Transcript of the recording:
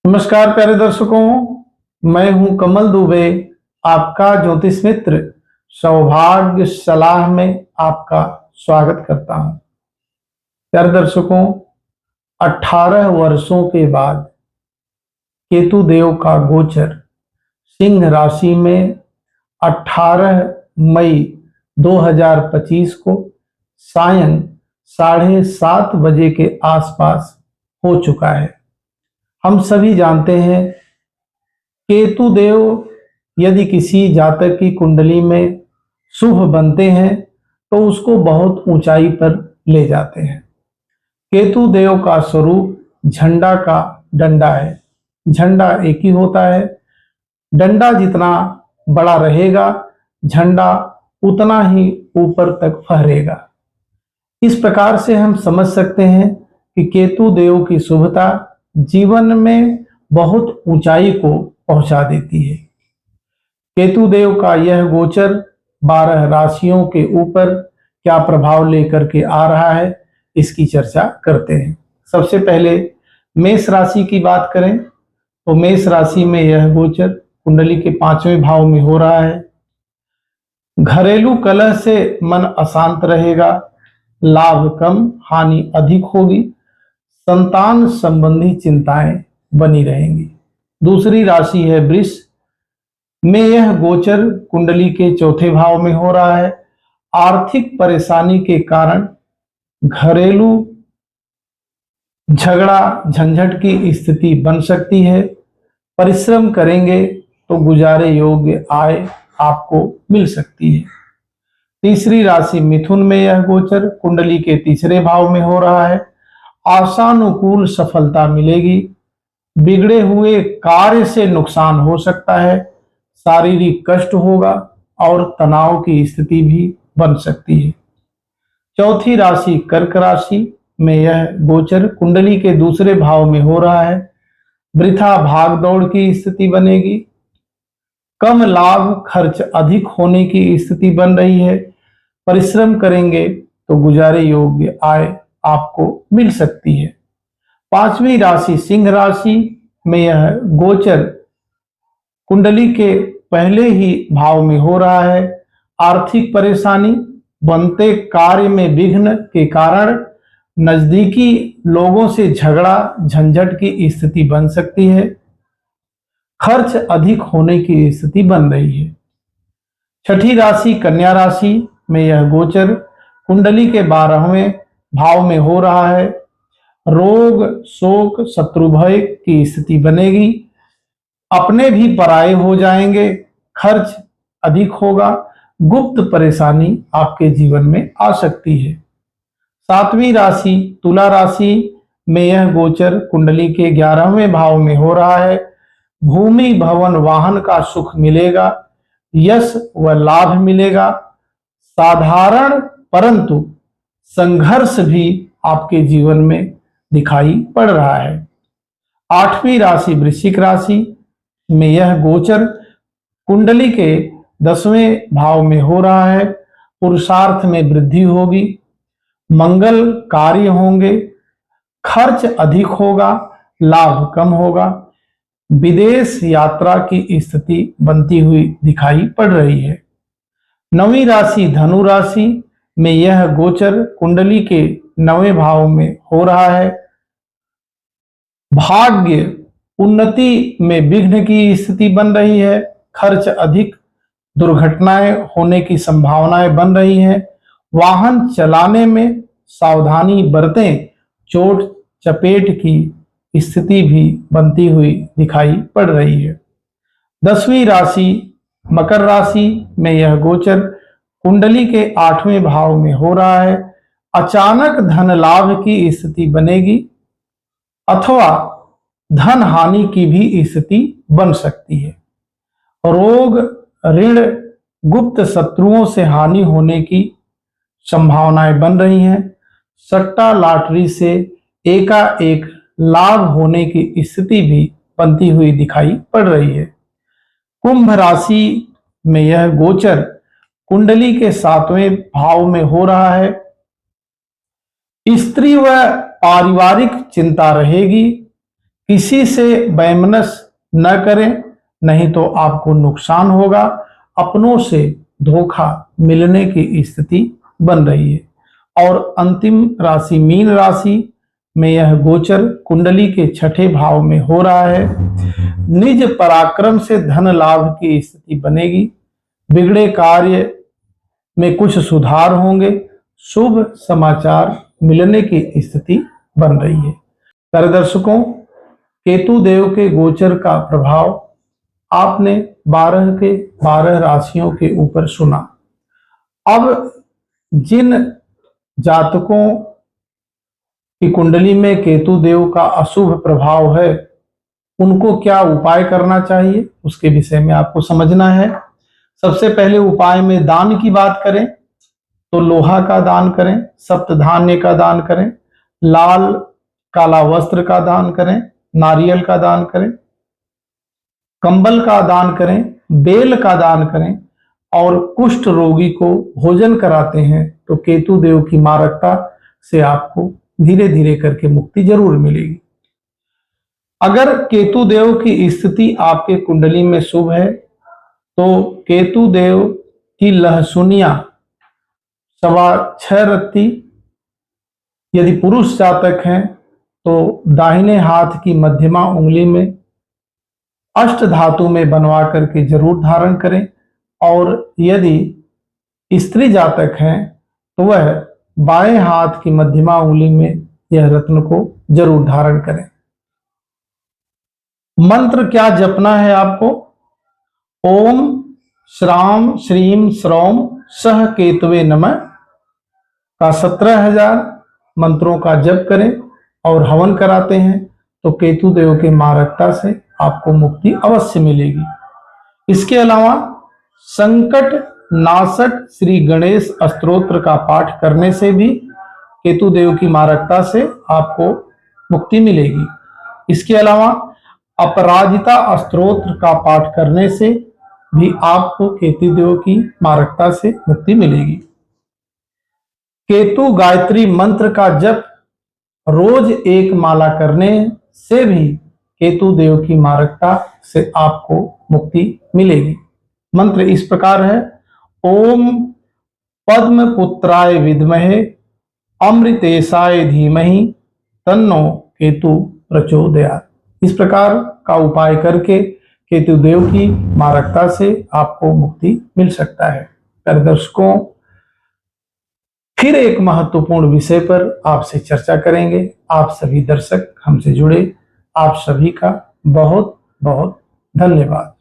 नमस्कार प्यारे दर्शकों, मैं हूं कमल दुबे, आपका ज्योतिष मित्र। सौभाग्य सलाह में आपका स्वागत करता हूं। प्यारे दर्शकों, 18 वर्षों के बाद केतु देव का गोचर सिंह राशि में 18 मई 2025 को सायं 7:30 बजे के आसपास हो चुका है। हम सभी जानते हैं केतु देव यदि किसी जातक की कुंडली में शुभ बनते हैं तो उसको बहुत ऊंचाई पर ले जाते हैं। केतु देव का स्वरूप झंडा का डंडा है। झंडा एक ही होता है, डंडा जितना बड़ा रहेगा झंडा उतना ही ऊपर तक फहरेगा। इस प्रकार से हम समझ सकते हैं कि केतु देव की शुभता जीवन में बहुत ऊंचाई को पहुंचा देती है। केतु देव का यह गोचर 12 राशियों के ऊपर क्या प्रभाव लेकर के आ रहा है, इसकी चर्चा करते हैं। सबसे पहले मेष राशि की बात करें तो मेष राशि में यह गोचर कुंडली के 5वें भाव में हो रहा है। घरेलू कलह से मन अशांत रहेगा, लाभ कम हानि अधिक होगी, संतान संबंधी चिंताएं बनी रहेंगी। दूसरी राशि है वृष में यह गोचर कुंडली के 4थे भाव में हो रहा है। आर्थिक परेशानी के कारण घरेलू झगड़ा झंझट की स्थिति बन सकती है। परिश्रम करेंगे तो गुजारे योग्य आय आपको मिल सकती है। तीसरी राशि मिथुन में यह गोचर कुंडली के 3रे भाव में हो रहा है। आशानुकूल सफलता मिलेगी, बिगड़े हुए कार्य से नुकसान हो सकता है, शारीरिक कष्ट होगा और तनाव की स्थिति भी बन सकती है। चौथी राशि कर्क राशि में यह गोचर कुंडली के 2रे भाव में हो रहा है। वृथा भाग दौड़ की स्थिति बनेगी, कम लाभ खर्च अधिक होने की स्थिति बन रही है। परिश्रम करेंगे तो गुजारे योग्य आय आपको मिल सकती है। 5वीं राशि सिंह राशि में यह गोचर कुंडली के पहले ही भाव में हो रहा है। आर्थिक परेशानी, बनते कार्य में विघ्न के कारण नजदीकी लोगों से झगड़ा झंझट की स्थिति बन सकती है। खर्च अधिक होने की स्थिति बन रही है। छठी राशि कन्या राशि में यह गोचर कुंडली के 12वें भाव में हो रहा है। रोग शोक शत्रु भय की स्थिति बनेगी, अपने भी पराये हो जाएंगे, खर्च अधिक होगा, गुप्त परेशानी आपके जीवन में आ सकती है। 7वीं राशि तुला राशि में यह गोचर कुंडली के 11वें भाव में हो रहा है। भूमि भवन वाहन का सुख मिलेगा, यश व लाभ मिलेगा। साधारण परंतु संघर्ष भी आपके जीवन में दिखाई पड़ रहा है। 8वीं राशि वृश्चिक राशि में यह गोचर कुंडली के 10वें भाव में हो रहा है। पुरुषार्थ में वृद्धि होगी, मंगल कार्य होंगे, खर्च अधिक होगा, लाभ कम होगा। विदेश यात्रा की स्थिति बनती हुई दिखाई पड़ रही है। 9वीं राशि धनु राशि में यह गोचर कुंडली के 9वें भाव में हो रहा है। भाग्य उन्नति में विघ्न की स्थिति बन रही है, खर्च अधिक, दुर्घटनाएं होने की संभावनाएं बन रही हैं। वाहन चलाने में सावधानी बरतें, चोट चपेट की स्थिति भी बनती हुई दिखाई पड़ रही है। 10वीं राशि मकर राशि में यह गोचर कुंडली के 8वें भाव में हो रहा है। अचानक धन लाभ की स्थिति बनेगी अथवा धन हानि की भी स्थिति बन सकती है। रोग ऋण गुप्त शत्रुओं से हानि होने की संभावनाएं बन रही हैं। सट्टा लॉटरी से एकाएक लाभ होने की स्थिति भी बनती हुई दिखाई पड़ रही है। कुंभ राशि में यह गोचर कुंडली के 7वें भाव में हो रहा है। स्त्री व पारिवारिक चिंता रहेगी, किसी से वैमनस्य न करें, नहीं तो आपको नुकसान होगा। अपनों से धोखा मिलने की स्थिति बन रही है। और अंतिम राशि मीन राशि में यह गोचर कुंडली के छठे भाव में हो रहा है। निज पराक्रम से धन लाभ की स्थिति बनेगी। बिगड़े कार्य में कुछ सुधार होंगे। शुभ समाचार मिलने की स्थिति बन रही है। प्यारे दर्शकों, केतु देव के गोचर का प्रभाव आपने 12 के 12 राशियों के ऊपर सुना। अब जिन जातकों की कुंडली में केतु देव का अशुभ प्रभाव है, उनको क्या उपाय करना चाहिए, उसके विषय में आपको समझना है। सबसे पहले उपाय में दान की बात करें तो लोहा का दान करें, सप्तधान्य का दान करें, लाल काला वस्त्र का दान करें, नारियल का दान करें, कंबल का दान करें, बेल का दान करें और कुष्ठ रोगी को भोजन कराते हैं तो केतु देव की मारकता से आपको धीरे धीरे करके मुक्ति जरूर मिलेगी। अगर केतु देव की स्थिति आपके कुंडली में शुभ है तो केतु देव की लहसुनिया 6.25 रत्ती, यदि पुरुष जातक हैं तो दाहिने हाथ की मध्यमा उंगली में अष्ट धातु में बनवा करके जरूर धारण करें। और यदि स्त्री जातक हैं तो वह बाएं हाथ की मध्यमा उंगली में यह रत्न को जरूर धारण करें। मंत्र क्या जपना है आपको? ओम श्राम श्रीम श्रौम सह केतवे नमः का 17,000 मंत्रों का जप करें और हवन कराते हैं तो केतु देव के मारकता से आपको मुक्ति अवश्य मिलेगी। इसके अलावा संकट नाशक श्री गणेश स्तोत्र का पाठ करने से भी केतु देव की मारकता से आपको मुक्ति मिलेगी। इसके अलावा अपराजिता स्तोत्र का पाठ करने से भी आपको केतु देव की मारकता से मुक्ति मिलेगी। केतु गायत्री मंत्र का जप रोज एक माला करने से भी केतु देव की मारकता से आपको मुक्ति मिलेगी। मंत्र इस प्रकार है, ओम पद्म पुत्राय विद्महे अमृतेशाय धीमहि तन्नो केतु प्रचोदयात्। इस प्रकार का उपाय करके केतु देव की मारकता से आपको मुक्ति मिल सकता है। प्यारे दर्शकों, फिर एक महत्वपूर्ण विषय पर आपसे चर्चा करेंगे। आप सभी दर्शक हमसे जुड़े, आप सभी का बहुत बहुत धन्यवाद।